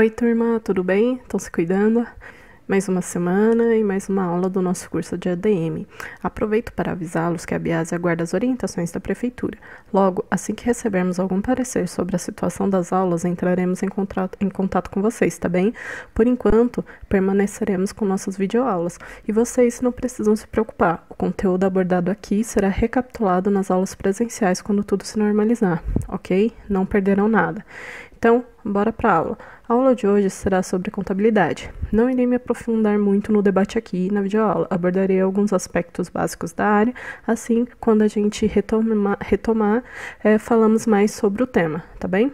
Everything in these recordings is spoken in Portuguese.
Oi, turma, tudo bem? Estão se cuidando? Mais uma semana e mais uma aula do nosso curso de ADM. Aproveito para avisá-los que a Biase aguarda as orientações da Prefeitura. Logo, assim que recebermos algum parecer sobre a situação das aulas, entraremos em contato com vocês, tá bem? Por enquanto, permaneceremos com nossas videoaulas. E vocês não precisam se preocupar. O conteúdo abordado aqui será recapitulado nas aulas presenciais quando tudo se normalizar, ok? Não perderão nada. Então, bora para a aula. A aula de hoje será sobre contabilidade. Não irei me aprofundar muito no debate aqui na videoaula. Abordarei alguns aspectos básicos da área, assim, quando a gente retomar, falamos mais sobre o tema, tá bem?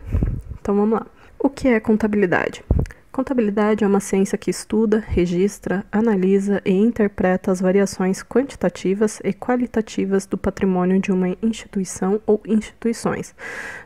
Então, vamos lá. O que é contabilidade? Contabilidade é uma ciência que estuda, registra, analisa e interpreta as variações quantitativas e qualitativas do patrimônio de uma instituição ou instituições.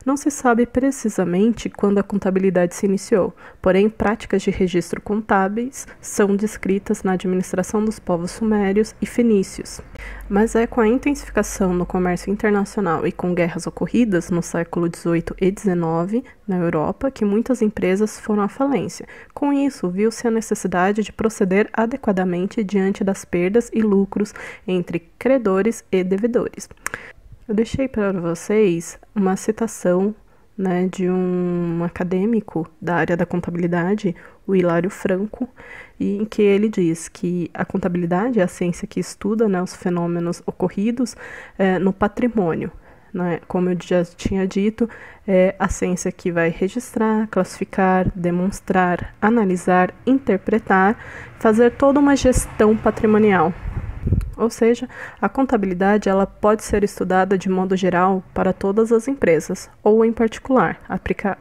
Não se sabe precisamente quando a contabilidade se iniciou, porém práticas de registro contábeis são descritas na administração dos povos sumérios e fenícios. Mas é com a intensificação no comércio internacional e com guerras ocorridas no século XVIII e XIX na Europa que muitas empresas foram à falência. Com isso, viu-se a necessidade de proceder adequadamente diante das perdas e lucros entre credores e devedores. Eu deixei para vocês uma citação, de um acadêmico da área da contabilidade, o Hilário Franco, em que ele diz que a contabilidade é a ciência que estuda, os fenômenos ocorridos no patrimônio. Como eu já tinha dito, é a ciência que vai registrar, classificar, demonstrar, analisar, interpretar, fazer toda uma gestão patrimonial. Ou seja, a contabilidade ela pode ser estudada de modo geral para todas as empresas, ou em particular,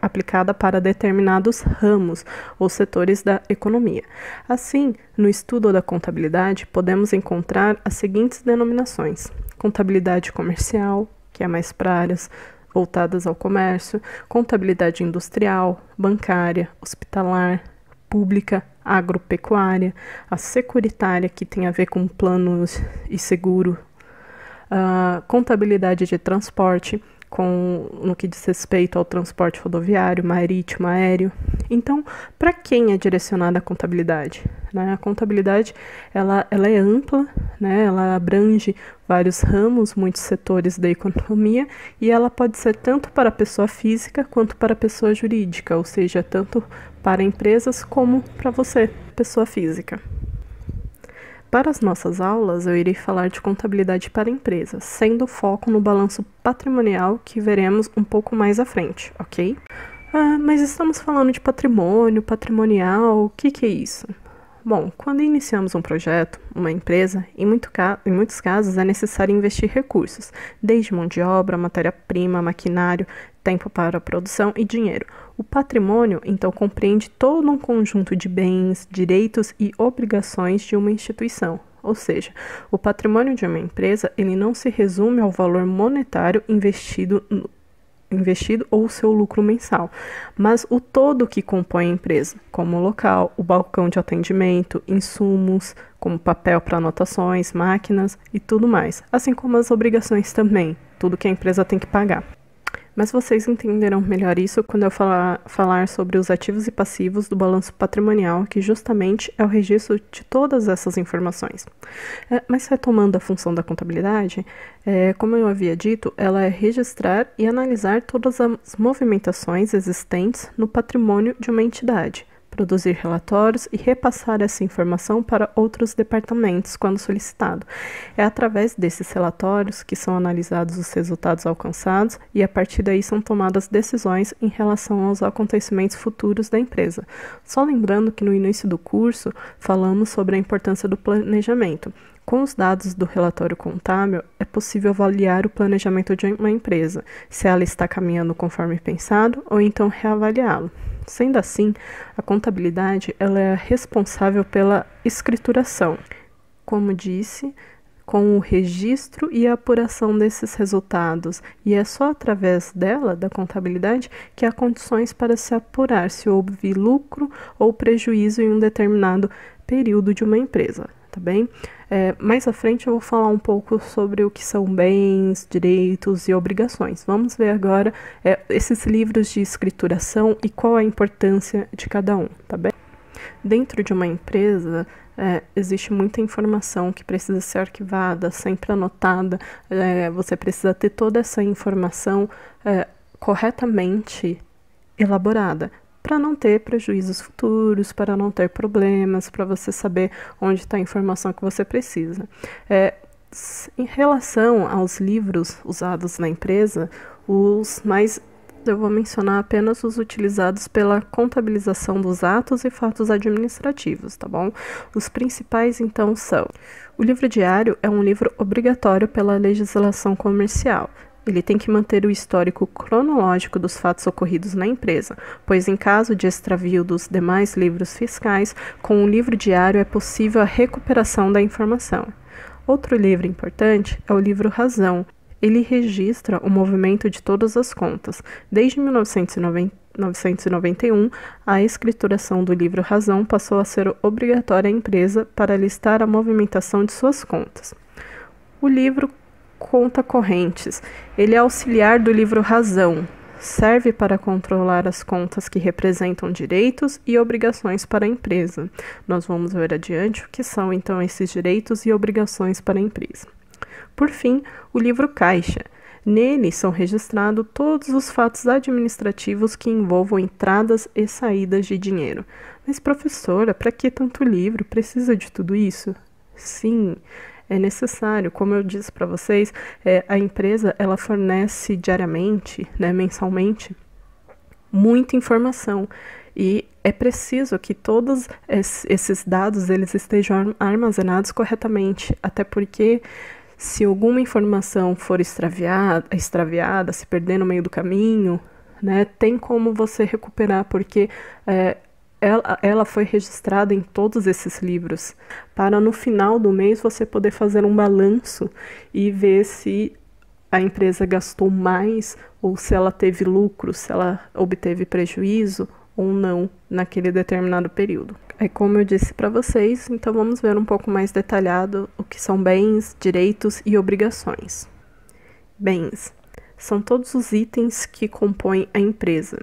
aplicada para determinados ramos ou setores da economia. Assim, no estudo da contabilidade, podemos encontrar as seguintes denominações: contabilidade comercial, que é mais para áreas voltadas ao comércio, contabilidade industrial, bancária, hospitalar, pública, agropecuária, a securitária, que tem a ver com planos e seguro, contabilidade de transporte, no que diz respeito ao transporte rodoviário, marítimo, aéreo. Então, para quem é direcionada a contabilidade? A contabilidade ela é ampla, ela abrange vários ramos, muitos setores da economia, e ela pode ser tanto para a pessoa física quanto para a pessoa jurídica, ou seja, tanto para empresas como para você, pessoa física. Para as nossas aulas, eu irei falar de contabilidade para empresas, sendo o foco no balanço patrimonial que veremos um pouco mais à frente, ok? Mas estamos falando de patrimônio, patrimonial, o que é isso? Bom, quando iniciamos um projeto, uma empresa, em muitos casos é necessário investir recursos, desde mão de obra, matéria-prima, maquinário, tempo para a produção e dinheiro. O patrimônio, então, compreende todo um conjunto de bens, direitos e obrigações de uma instituição. Ou seja, o patrimônio de uma empresa ele não se resume ao valor monetário investido ou seu lucro mensal, mas o todo que compõe a empresa, como o local, o balcão de atendimento, insumos, como papel para anotações, máquinas e tudo mais, assim como as obrigações também, tudo que a empresa tem que pagar. Mas vocês entenderão melhor isso quando eu falar sobre os ativos e passivos do balanço patrimonial, que justamente é o registro de todas essas informações. Mas retomando a função da contabilidade, como eu havia dito, ela é registrar e analisar todas as movimentações existentes no patrimônio de uma entidade, produzir relatórios e repassar essa informação para outros departamentos quando solicitado. É através desses relatórios que são analisados os resultados alcançados e a partir daí são tomadas decisões em relação aos acontecimentos futuros da empresa. Só lembrando que no início do curso falamos sobre a importância do planejamento. Com os dados do relatório contábil, é possível avaliar o planejamento de uma empresa, se ela está caminhando conforme pensado ou então reavaliá-lo. Sendo assim, a contabilidade ela é responsável pela escrituração, como disse, com o registro e a apuração desses resultados, e é só através dela, da contabilidade, que há condições para se apurar se houve lucro ou prejuízo em um determinado período de uma empresa. tá bem? Mais à frente eu vou falar um pouco sobre o que são bens, direitos e obrigações. Vamos ver agora esses livros de escrituração e qual a importância de cada um, tá bem? Dentro de uma empresa, existe muita informação que precisa ser arquivada, sempre anotada. Você precisa ter toda essa informação corretamente elaborada, para não ter prejuízos futuros, para não ter problemas, para você saber onde está a informação que você precisa. Em relação aos livros usados na empresa, eu vou mencionar apenas os utilizados pela contabilização dos atos e fatos administrativos, tá bom? Os principais, então, são: o livro diário é um livro obrigatório pela legislação comercial. Ele tem que manter o histórico cronológico dos fatos ocorridos na empresa, pois em caso de extravio dos demais livros fiscais, com o livro diário é possível a recuperação da informação. Outro livro importante é o livro Razão. Ele registra o movimento de todas as contas. Desde 1991, a escrituração do livro Razão passou a ser obrigatória à empresa para listar a movimentação de suas contas. O livro Conta Correntes. Ele é auxiliar do livro Razão. Serve para controlar as contas que representam direitos e obrigações para a empresa. Nós vamos ver adiante o que são, então, esses direitos e obrigações para a empresa. Por fim, o livro Caixa. Nele são registrados todos os fatos administrativos que envolvam entradas e saídas de dinheiro. Mas, professora, para que tanto livro? Precisa de tudo isso? Sim, é necessário. Como eu disse para vocês, a empresa ela fornece diariamente, mensalmente, muita informação. E é preciso que todos esses dados eles estejam armazenados corretamente, até porque se alguma informação for extraviada, se perder no meio do caminho, tem como você recuperar, porque ela foi registrada em todos esses livros, para no final do mês você poder fazer um balanço e ver se a empresa gastou mais ou se ela teve lucro, se ela obteve prejuízo ou não naquele determinado período. Como eu disse para vocês, então vamos ver um pouco mais detalhado o que são bens, direitos e obrigações. Bens são todos os itens que compõem a empresa.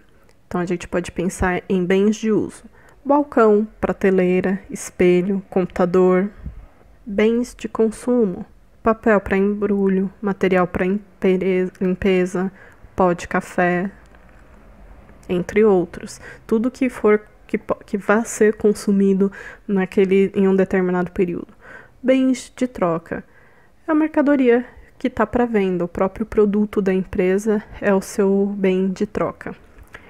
Então a gente pode pensar em bens de uso: balcão, prateleira, espelho, computador. Bens de consumo: papel para embrulho, material para limpeza, pó de café, entre outros. Tudo que vai ser consumido em um determinado período. Bens de troca: é a mercadoria que está para venda, o próprio produto da empresa é o seu bem de troca.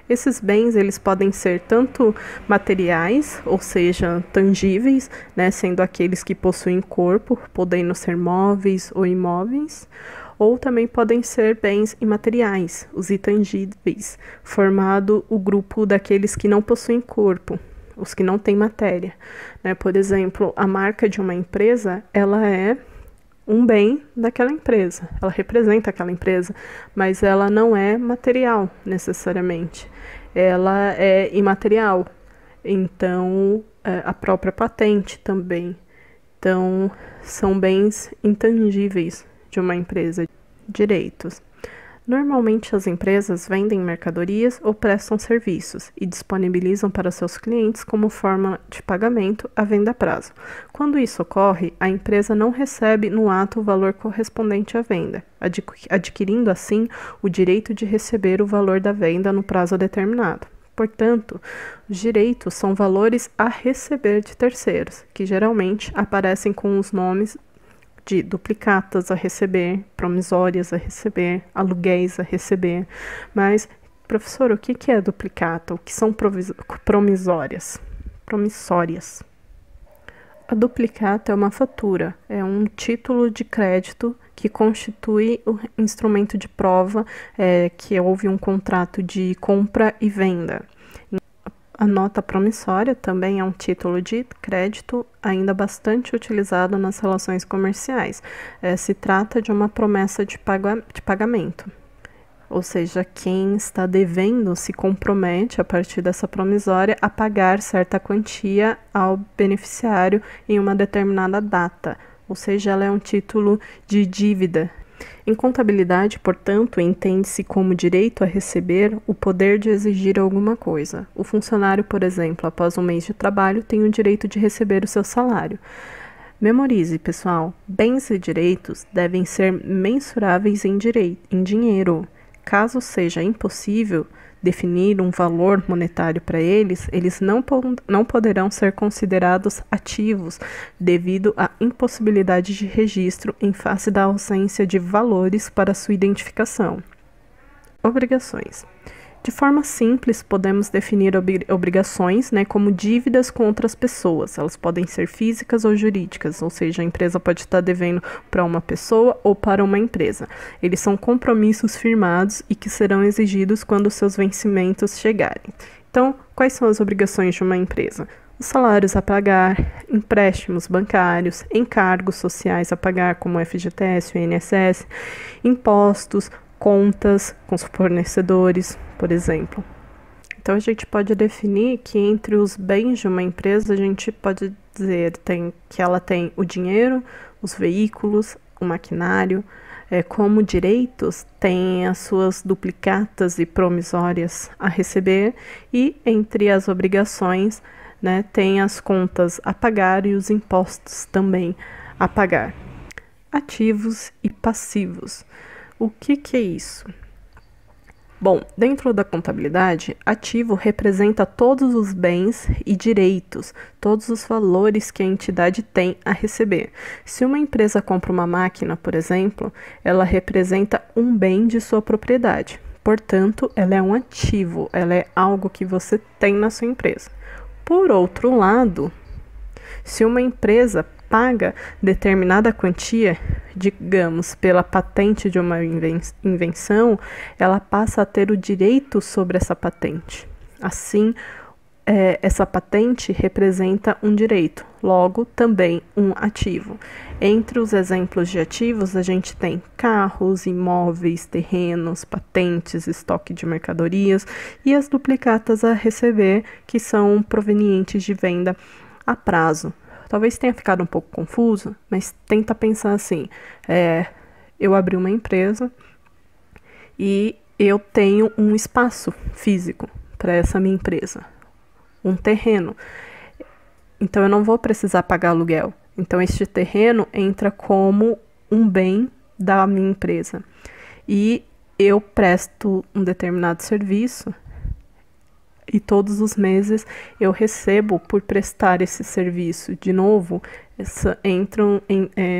Esses bens eles podem ser tanto materiais, ou seja, tangíveis, sendo aqueles que possuem corpo, podendo ser móveis ou imóveis, ou também podem ser bens imateriais, os intangíveis, formado o grupo daqueles que não possuem corpo, os que não têm matéria. Por exemplo, a marca de uma empresa, ela é um bem daquela empresa, ela representa aquela empresa, mas ela não é material necessariamente, ela é imaterial. Então, a própria patente também. Então, são bens intangíveis de uma empresa. Direitos: normalmente as empresas vendem mercadorias ou prestam serviços e disponibilizam para seus clientes como forma de pagamento a venda a prazo. Quando isso ocorre, a empresa não recebe no ato o valor correspondente à venda, adquirindo assim o direito de receber o valor da venda no prazo determinado. Portanto, os direitos são valores a receber de terceiros, que geralmente aparecem com os nomes de duplicatas a receber, promissórias a receber, aluguéis a receber. Mas, professor, o que é duplicata? O que são promissórias? A duplicata é uma fatura, é um título de crédito que constitui o instrumento de prova que houve um contrato de compra e venda. A nota promissória também é um título de crédito ainda bastante utilizado nas relações comerciais. Se trata de uma promessa de pagamento. ou seja, quem está devendo se compromete, a partir dessa promissória, a pagar certa quantia ao beneficiário em uma determinada data, ou seja, ela é um título de dívida. Em contabilidade, portanto, entende-se como direito a receber o poder de exigir alguma coisa. O funcionário, por exemplo, após um mês de trabalho, tem o direito de receber o seu salário. Memorize, pessoal, bens e direitos devem ser mensuráveis em dinheiro. Caso seja impossível definir um valor monetário para eles, eles não poderão ser considerados ativos devido à impossibilidade de registro em face da ausência de valores para sua identificação. Obrigações. De forma simples, podemos definir obrigações, como dívidas com outras pessoas. Elas podem ser físicas ou jurídicas, ou seja, a empresa pode estar devendo para uma pessoa ou para uma empresa. Eles são compromissos firmados e que serão exigidos quando seus vencimentos chegarem. Então, quais são as obrigações de uma empresa? Os salários a pagar, empréstimos bancários, encargos sociais a pagar, como o FGTS, o INSS, impostos, contas com os fornecedores, por exemplo. Então, a gente pode definir que entre os bens de uma empresa, a gente pode dizer que ela tem o dinheiro, os veículos, o maquinário. Como direitos, tem as suas duplicatas e promissórias a receber, e entre as obrigações, tem as contas a pagar e os impostos também a pagar. Ativos e passivos. O que é isso? Bom, dentro da contabilidade, ativo representa todos os bens e direitos, todos os valores que a entidade tem a receber. Se uma empresa compra uma máquina, por exemplo, ela representa um bem de sua propriedade. Portanto, ela é um ativo, ela é algo que você tem na sua empresa. Por outro lado, se uma empresa paga determinada quantia, digamos, pela patente de uma invenção, ela passa a ter o direito sobre essa patente. Assim, essa patente representa um direito, logo também um ativo. Entre os exemplos de ativos, a gente tem carros, imóveis, terrenos, patentes, estoque de mercadorias e as duplicatas a receber, que são provenientes de venda a prazo. Talvez tenha ficado um pouco confuso, mas tenta pensar assim, eu abri uma empresa e eu tenho um espaço físico para essa minha empresa, um terreno. Então, eu não vou precisar pagar aluguel. Então, este terreno entra como um bem da minha empresa. E eu presto um determinado serviço e todos os meses eu recebo por prestar esse serviço. De novo, entram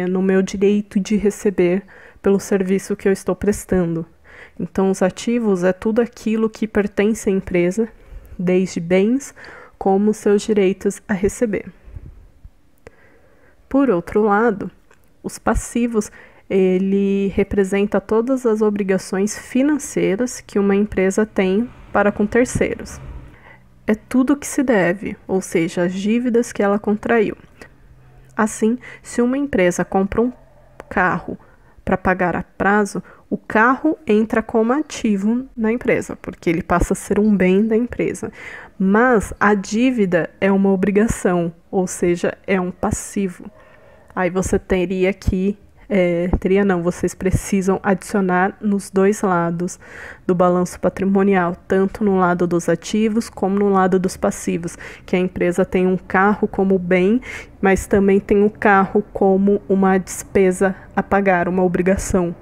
no meu direito de receber pelo serviço que eu estou prestando. Então, os ativos é tudo aquilo que pertence à empresa, desde bens como seus direitos a receber. Por outro lado, os passivos, ele representa todas as obrigações financeiras que uma empresa tem para com terceiros. É tudo que se deve, ou seja, as dívidas que ela contraiu. Assim, se uma empresa compra um carro para pagar a prazo, o carro entra como ativo na empresa, porque ele passa a ser um bem da empresa. Mas a dívida é uma obrigação, ou seja, é um passivo. Aí você teria que vocês precisam adicionar nos dois lados do balanço patrimonial, tanto no lado dos ativos como no lado dos passivos, que a empresa tem um carro como bem, mas também tem o carro como uma despesa a pagar, uma obrigação.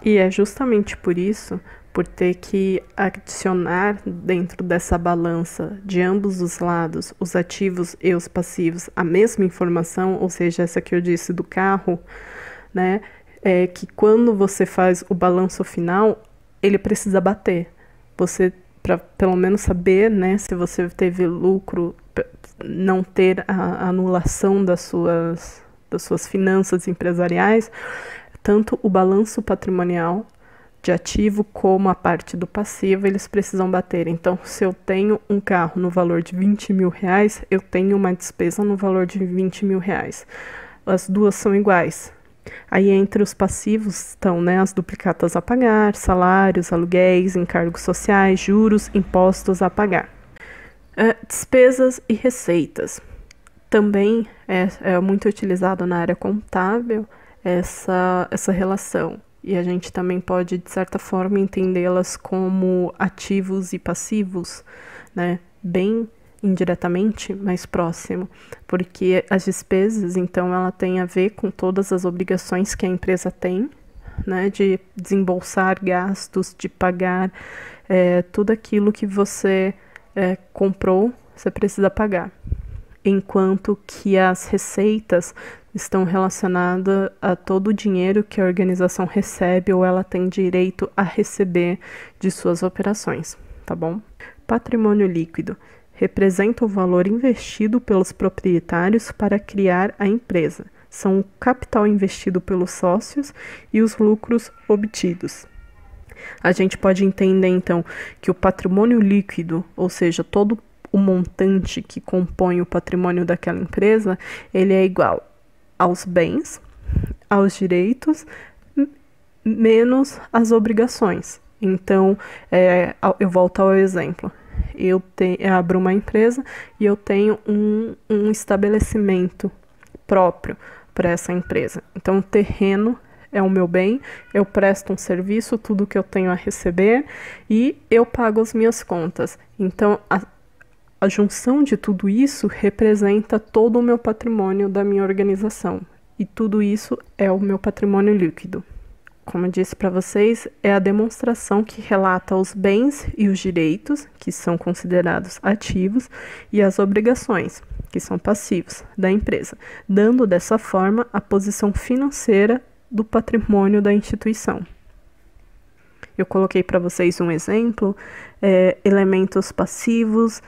E é justamente por isso, por ter que adicionar dentro dessa balança de ambos os lados, os ativos e os passivos, a mesma informação, ou seja, essa que eu disse do carro, que quando você faz o balanço final, ele precisa bater. Você, para pelo menos saber, se você teve lucro, não ter a anulação das suas finanças empresariais, tanto o balanço patrimonial de ativo como a parte do passivo, eles precisam bater. Então, se eu tenho um carro no valor de 20 mil reais, eu tenho uma despesa no valor de 20 mil reais. As duas são iguais. Aí entre os passivos estão, né, as duplicatas a pagar, salários, aluguéis, encargos sociais, juros, impostos a pagar. Despesas e receitas. Também é muito utilizado na área contábil essa relação. E a gente também pode, de certa forma, entendê-las como ativos e passivos, né? Bem indiretamente, mais próximo. Porque as despesas, então, ela tem a ver com todas as obrigações que a empresa tem, né? De desembolsar gastos, de pagar tudo aquilo que você comprou, você precisa pagar. Enquanto que as receitas estão relacionadas a todo o dinheiro que a organização recebe ou ela tem direito a receber de suas operações, tá bom? Patrimônio líquido representa o valor investido pelos proprietários para criar a empresa. São o capital investido pelos sócios e os lucros obtidos. A gente pode entender, então, que o patrimônio líquido, ou seja, todo o montante que compõe o patrimônio daquela empresa, ele é igual aos bens, aos direitos, menos as obrigações. Então, eu volto ao exemplo. Eu abro uma empresa e eu tenho um estabelecimento próprio para essa empresa. Então, o terreno é o meu bem, eu presto um serviço, tudo que eu tenho a receber e eu pago as minhas contas. Então, a junção de tudo isso representa todo o meu patrimônio da minha organização. E tudo isso é o meu patrimônio líquido. Como eu disse para vocês, é a demonstração que relata os bens e os direitos, que são considerados ativos, e as obrigações, que são passivos, da empresa, dando dessa forma a posição financeira do patrimônio da instituição. Eu coloquei para vocês um exemplo, elementos passivos,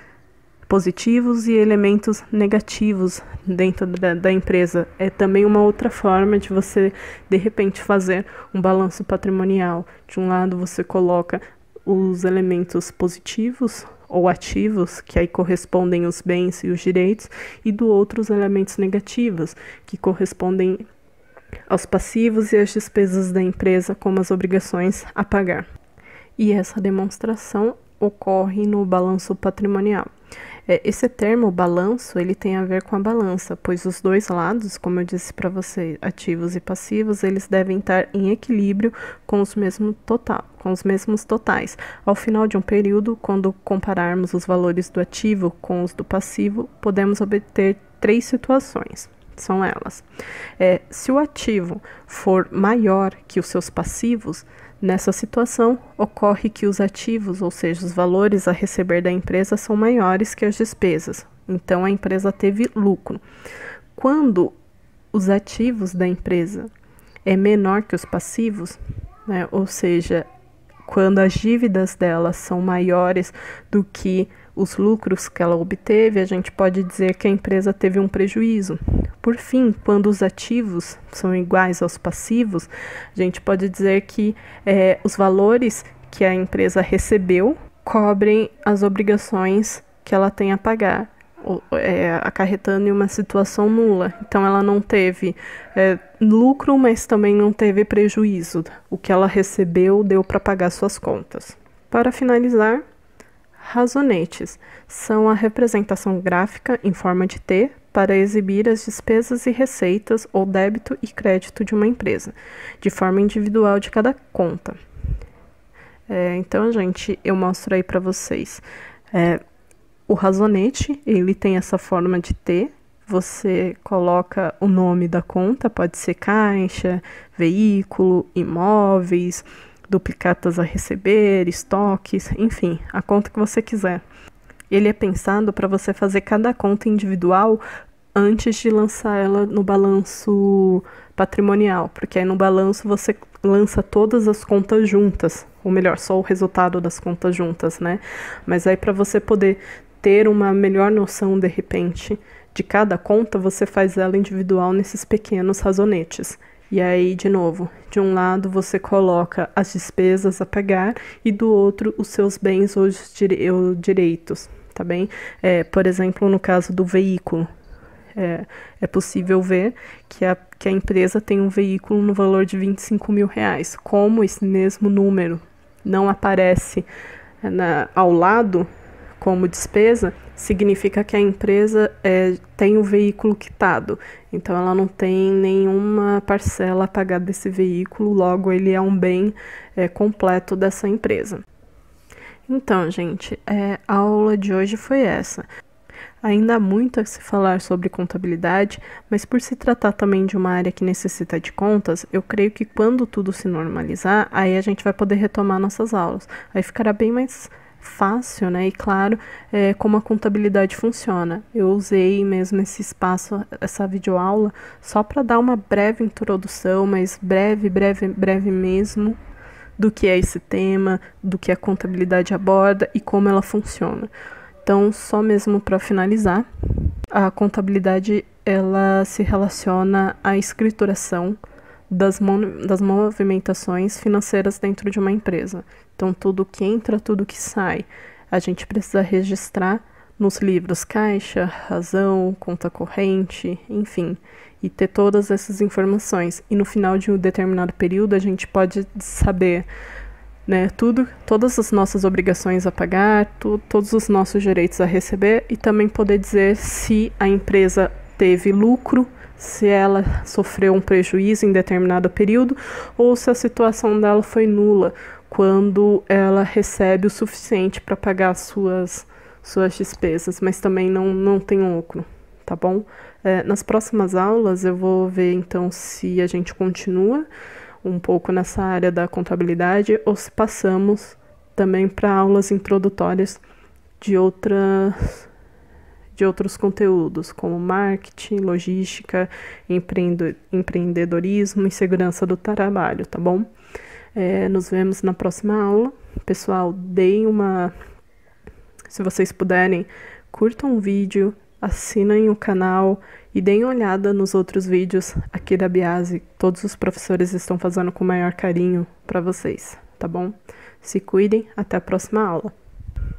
positivos e elementos negativos dentro da empresa. É também uma outra forma de você, de repente, fazer um balanço patrimonial. De um lado, você coloca os elementos positivos ou ativos, que aí correspondem os bens e os direitos, e do outro, os elementos negativos, que correspondem aos passivos e às despesas da empresa, como as obrigações a pagar. E essa demonstração ocorre no balanço patrimonial. Esse termo balanço, ele tem a ver com a balança, pois os dois lados, como eu disse para você, ativos e passivos, eles devem estar em equilíbrio com os mesmos totais. Ao final de um período, quando compararmos os valores do ativo com os do passivo, podemos obter 3 situações. São elas. Se o ativo for maior que os seus passivos, nessa situação, ocorre que os ativos, ou seja, os valores a receber da empresa, são maiores que as despesas. Então, a empresa teve lucro. Quando os ativos da empresa é menor que os passivos, né, ou seja, quando as dívidas dela são maiores do que os lucros que ela obteve, a gente pode dizer que a empresa teve um prejuízo. Por fim, quando os ativos são iguais aos passivos, a gente pode dizer que os valores que a empresa recebeu cobrem as obrigações que ela tem a pagar, acarretando em uma situação nula. Então, ela não teve lucro, mas também não teve prejuízo. O que ela recebeu deu para pagar suas contas. Para finalizar, razonetes são a representação gráfica em forma de T para exibir as despesas e receitas ou débito e crédito de uma empresa, de forma individual de cada conta. Então, gente, eu mostro aí para vocês. O razonete, ele tem essa forma de T. Você coloca o nome da conta, pode ser caixa, veículo, imóveis, duplicatas a receber, estoques, enfim, a conta que você quiser. Ele é pensado para você fazer cada conta individual antes de lançar ela no balanço patrimonial, porque aí no balanço você lança todas as contas juntas, ou melhor, só o resultado das contas juntas, né? Mas aí para você poder ter uma melhor noção, de repente, de cada conta, você faz ela individual nesses pequenos razonetes. E aí, de novo, de um lado você coloca as despesas a pagar e do outro os seus bens ou direitos, tá bem? Por exemplo, no caso do veículo, é possível ver que a empresa tem um veículo no valor de R$25 mil. Como esse mesmo número não aparece ao lado como despesa, significa que a empresa tem o veículo quitado. Então, ela não tem nenhuma parcela a pagar desse veículo, logo ele é um bem completo dessa empresa. Então, gente, a aula de hoje foi essa. Ainda há muito a se falar sobre contabilidade, mas por se tratar também de uma área que necessita de contas, eu creio que quando tudo se normalizar, aí a gente vai poder retomar nossas aulas. Aí ficará bem mais fácil, né? E claro, como a contabilidade funciona. Eu usei mesmo esse espaço, essa videoaula, só para dar uma breve introdução, mas breve mesmo, do que é esse tema, do que a contabilidade aborda e como ela funciona. Então, só mesmo para finalizar, a contabilidade ela se relaciona à escrituração das movimentações financeiras dentro de uma empresa. Então, tudo que entra, tudo que sai, a gente precisa registrar nos livros caixa, razão, conta corrente, enfim, e ter todas essas informações. E no final de um determinado período, a gente pode saber, né, todas as nossas obrigações a pagar, todos os nossos direitos a receber e também poder dizer se a empresa teve lucro, se ela sofreu um prejuízo em determinado período ou se a situação dela foi nula quando ela recebe o suficiente para pagar suas despesas, mas também não tem lucro, tá bom? Nas próximas aulas eu vou ver então se a gente continua um pouco nessa área da contabilidade ou se passamos também para aulas introdutórias de outros conteúdos, como marketing, logística, empreendedorismo e segurança do trabalho, tá bom? Nos vemos na próxima aula. Pessoal, se vocês puderem, curtam o vídeo, assinem o canal e deem uma olhada nos outros vídeos aqui da Biase. Todos os professores estão fazendo com o maior carinho para vocês, tá bom? Se cuidem, até a próxima aula.